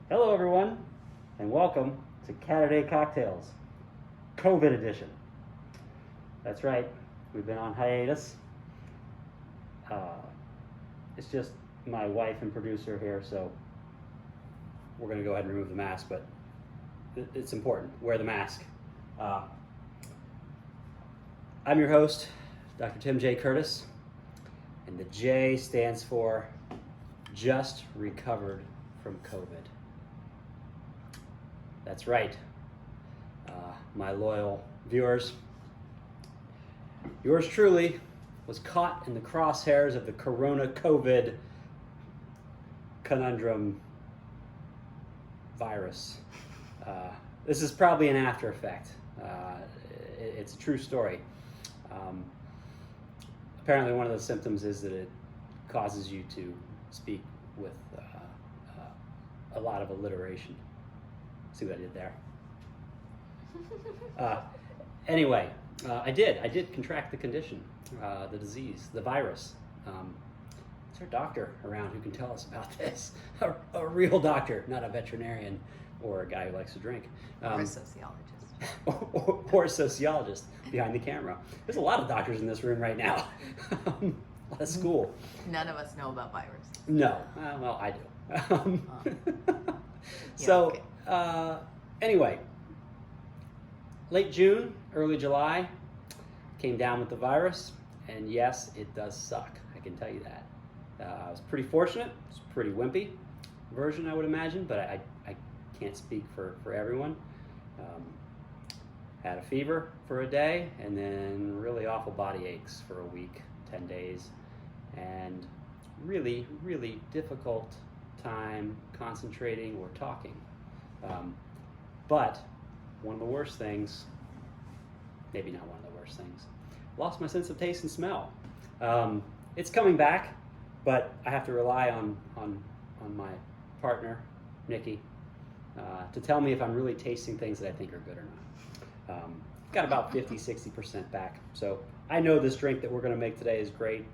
Hello, everyone, and welcome to Catterday Cocktails, COVID edition. That's right, we've been on hiatus. It's just my wife and producer here, so we're going to go ahead and remove the mask, but it's important. Wear the mask. I'm your host, Dr. Tim J. Curtis, and the J stands for just recovered from COVID. That's right, my loyal viewers. Yours truly was caught in the crosshairs of the Corona COVID conundrum virus. This is probably an after effect. It's a true story. Apparently one of the symptoms is that it causes you to speak with a lot of alliteration. See what I did there? Anyway, I did contract the condition, the disease, the virus. Is there a doctor around who can tell us about this? A real doctor, not a veterinarian or a guy who likes to drink. Or a sociologist. or a sociologist behind the camera. There's a lot of doctors in this room right now. A lot of school. None of us know about viruses. No, well, I do. Yeah, okay. Anyway, late June, early July, came down with the virus, and yes, it does suck. I can tell you that. I was pretty fortunate. It's a pretty wimpy version, I would imagine, but I can't speak for everyone. Had a fever for a day, and then really awful body aches for a week, 10 days, and really, really difficult time concentrating or talking. But one of the worst things, maybe not one of the worst things, lost my sense of taste and smell. It's coming back, but I have to rely on my partner, Nikki, to tell me if I'm really tasting things that I think are good or not. Got about 50-60% back. So I know this drink that we're going to make today is great.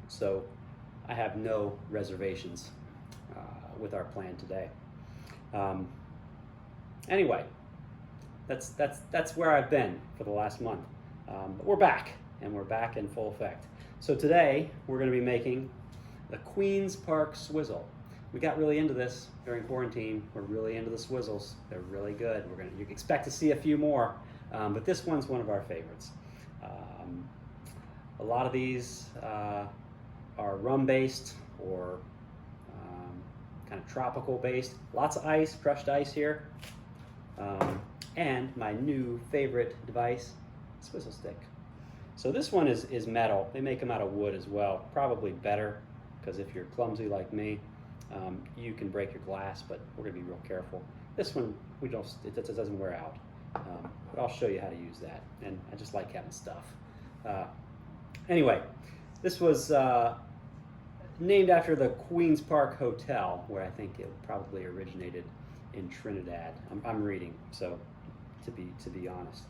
So I have no reservations with our plan today. Anyway, that's where I've been for the last month. But we're back, and we're back in full effect. So today we're going to be making the Queen's Park Swizzle. We got really into this during quarantine. We're really into the Swizzles. They're really good. You can expect to see a few more, but this one's one of our favorites. A lot of these are rum-based or kind of tropical-based. Lots of ice, crushed ice here. And my new favorite device, Swizzle stick. So this one is metal. They make them out of wood as well. Probably better, because if you're clumsy like me, you can break your glass, but we're going to be real careful. This one, it doesn't wear out. But I'll show you how to use that. And I just like having stuff. Anyway, this was named after the Queen's Park Hotel, where I think it probably originated in Trinidad. I'm reading, so to be honest.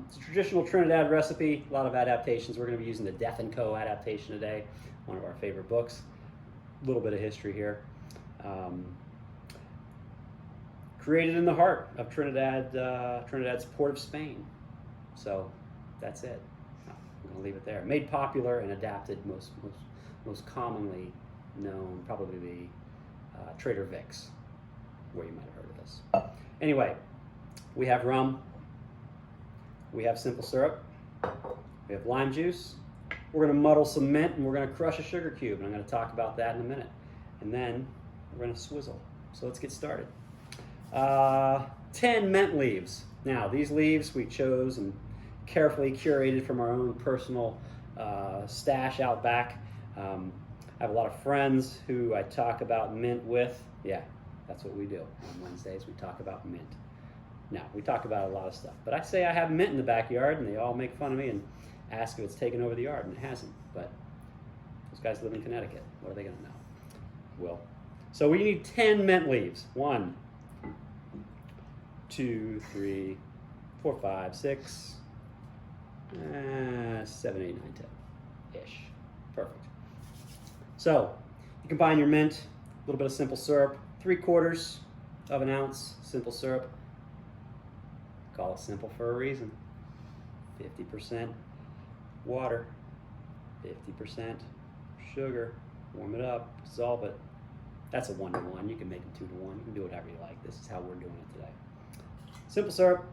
It's a traditional Trinidad recipe, a lot of adaptations. We're going to be using the Death & Co. adaptation today, one of our favorite books. A little bit of history here. Created in the heart of Trinidad's port of Spain. So that's it. I'm going to leave it there. Made popular and adapted most commonly known, probably the Trader Vic's, where you might have heard of this. Anyway, we have rum, we have simple syrup, we have lime juice. We're going to muddle some mint, and we're going to crush a sugar cube, and I'm going to talk about that in a minute. And then we're going to swizzle. So let's get started. 10 mint leaves. Now, these leaves we chose and carefully curated from our own personal stash out back. I have a lot of friends who I talk about mint with. Yeah, that's what we do. On Wednesdays, we talk about mint. Now, we talk about a lot of stuff, but I say I have mint in the backyard, and they all make fun of me and ask if it's taken over the yard, and it hasn't. But those guys live in Connecticut. What are they going to know? Will. So we need 10 mint leaves. 1, 2, 3, 4, 5, 6, 7, 8, 9, 10-ish. Perfect. So you combine your mint, a little bit of simple syrup, 3/4 of an ounce simple syrup. Call it simple for a reason. 50% water, 50% sugar. Warm it up, dissolve it. That's a 1-to-1. You can make them 2-to-1. You can do whatever you like. This is how we're doing it today. Simple syrup.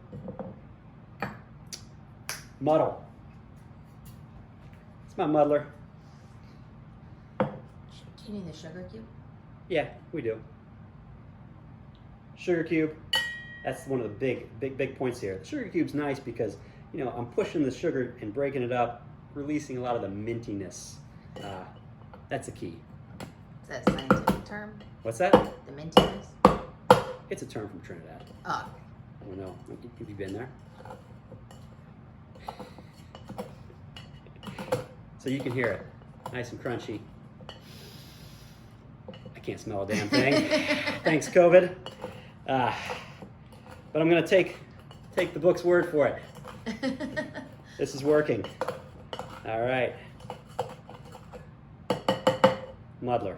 Muddle. It's my muddler. Do you need the sugar cube? Yeah, we do. Sugar cube. That's one of the big points here. The sugar cube's nice because, you know, I'm pushing the sugar and breaking it up, releasing a lot of the mintiness. That's a key. Is that a scientific term? What's that? The mintiness? It's a term from Trinidad. Oh. I don't know. Have you been there? So you can hear it. Nice and crunchy. I can't smell a damn thing. Thanks, COVID. But I'm going to take the book's word for it. This is working. All right. Muddler,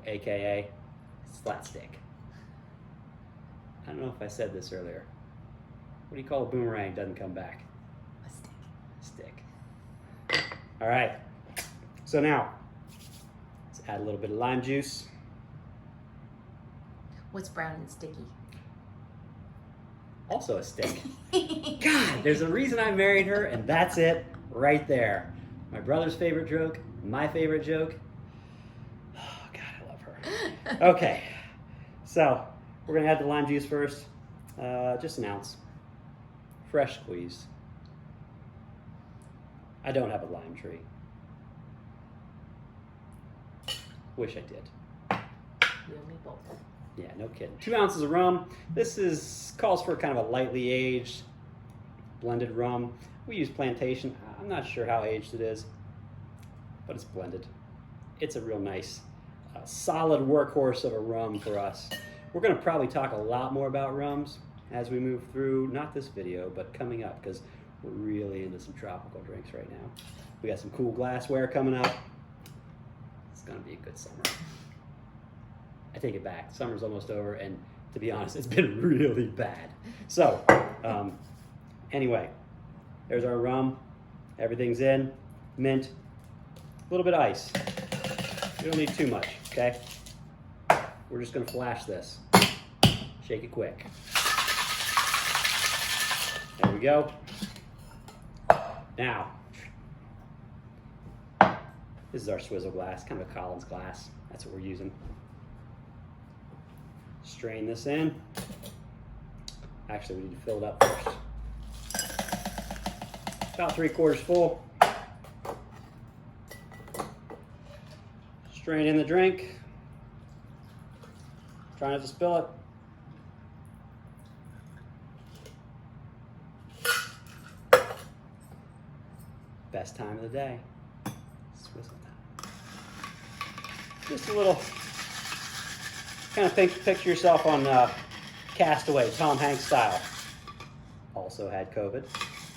aka slat stick. I don't know if I said this earlier. What do you call a boomerang doesn't come back? A stick. Stick. All right. So now, let's add a little bit of lime juice. What's brown and sticky? Also a stick. God, there's a reason I married her, and that's it right there. My brother's favorite joke, my favorite joke. Oh, God, I love her. Okay, so we're going to add the lime juice first. Just an ounce. Fresh squeezed. I don't have a lime tree. Wish I did. You and me both. Yeah, no kidding. 2 ounces of rum. This calls for kind of a lightly aged, blended rum. We use plantation. I'm not sure how aged it is, but it's blended. It's a real nice, solid workhorse of a rum for us. We're going to probably talk a lot more about rums as we move through, not this video, but coming up, because we're really into some tropical drinks right now. We got some cool glassware coming up. It's going to be a good summer. I take it back. Summer's almost over, and to be honest, it's been really bad. So, anyway, there's our rum. Everything's in. Mint. A little bit of ice. You don't need too much, okay? We're just going to flash this. Shake it quick. There we go. Now, this is our Swizzle glass, kind of a Collins glass. That's what we're using. Strain this in. Actually, we need to fill it up first. About 3/4 full. Strain in the drink. Try not to spill it. Best time of the day. Swizzle time. Just a little. Kind of picture yourself on Castaway, Tom Hanks style. Also had COVID.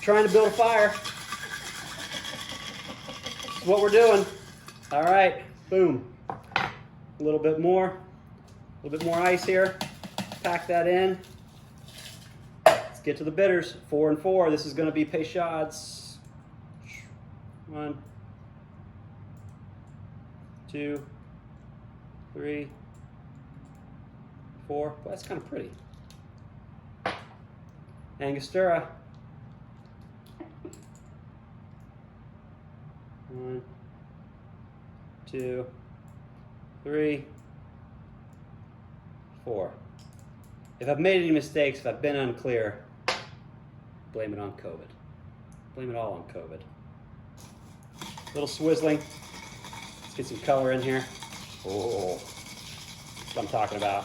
Trying to build a fire. That's what we're doing. All right, boom. A little bit more ice here. Pack that in. Let's get to the bitters. 4 and 4. This is going to be Peychaud's. 1, 2, 3, 4. Well, that's kind of pretty. Angostura. 1, 2, 3, 4. If I've made any mistakes, if I've been unclear, blame it on COVID. Blame it all on COVID. Little swizzling. Let's get some color in here. Oh, that's what I'm talking about.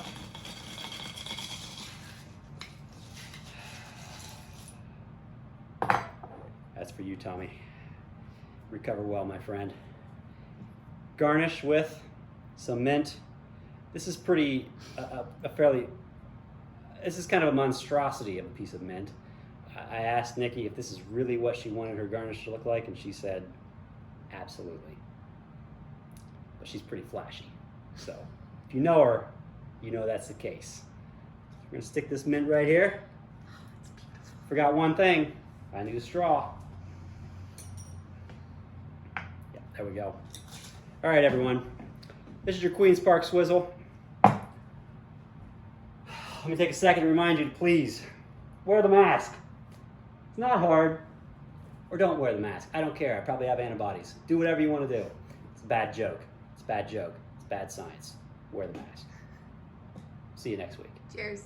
That's for you, Tommy. Recover well, my friend. Garnish with some mint. This is pretty, this is kind of a monstrosity of a piece of mint. I asked Nikki if this is really what she wanted her garnish to look like, and she said, absolutely. But she's pretty flashy. So if you know her, you know that's the case. We're gonna stick this mint right here. It's beautiful. Forgot one thing. I need a straw. Yeah, there we go. All right, everyone. This is your Queen's Park Swizzle. Let me take a second to remind you to please wear the mask. It's not hard. Or don't wear the mask. I don't care. I probably have antibodies. Do whatever you want to do. It's a bad joke. It's a bad joke. It's bad science. Wear the mask. See you next week. Cheers.